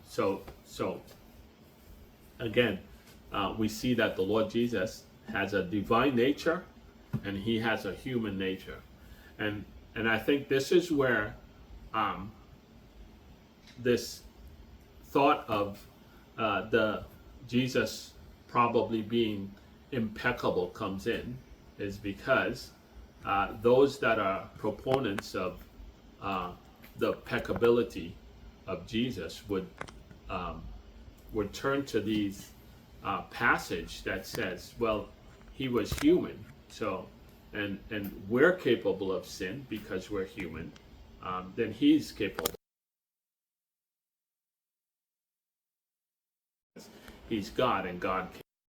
So again, we see that the Lord Jesus has a divine nature, and he has a human nature, and I think this is where this thought of the Jesus probably being impeccable comes in, is because those that are proponents of the peccability of Jesus would turn to these passage that says, well, he was human, so and we're capable of sin because we're human, then he's capable. He's God, and God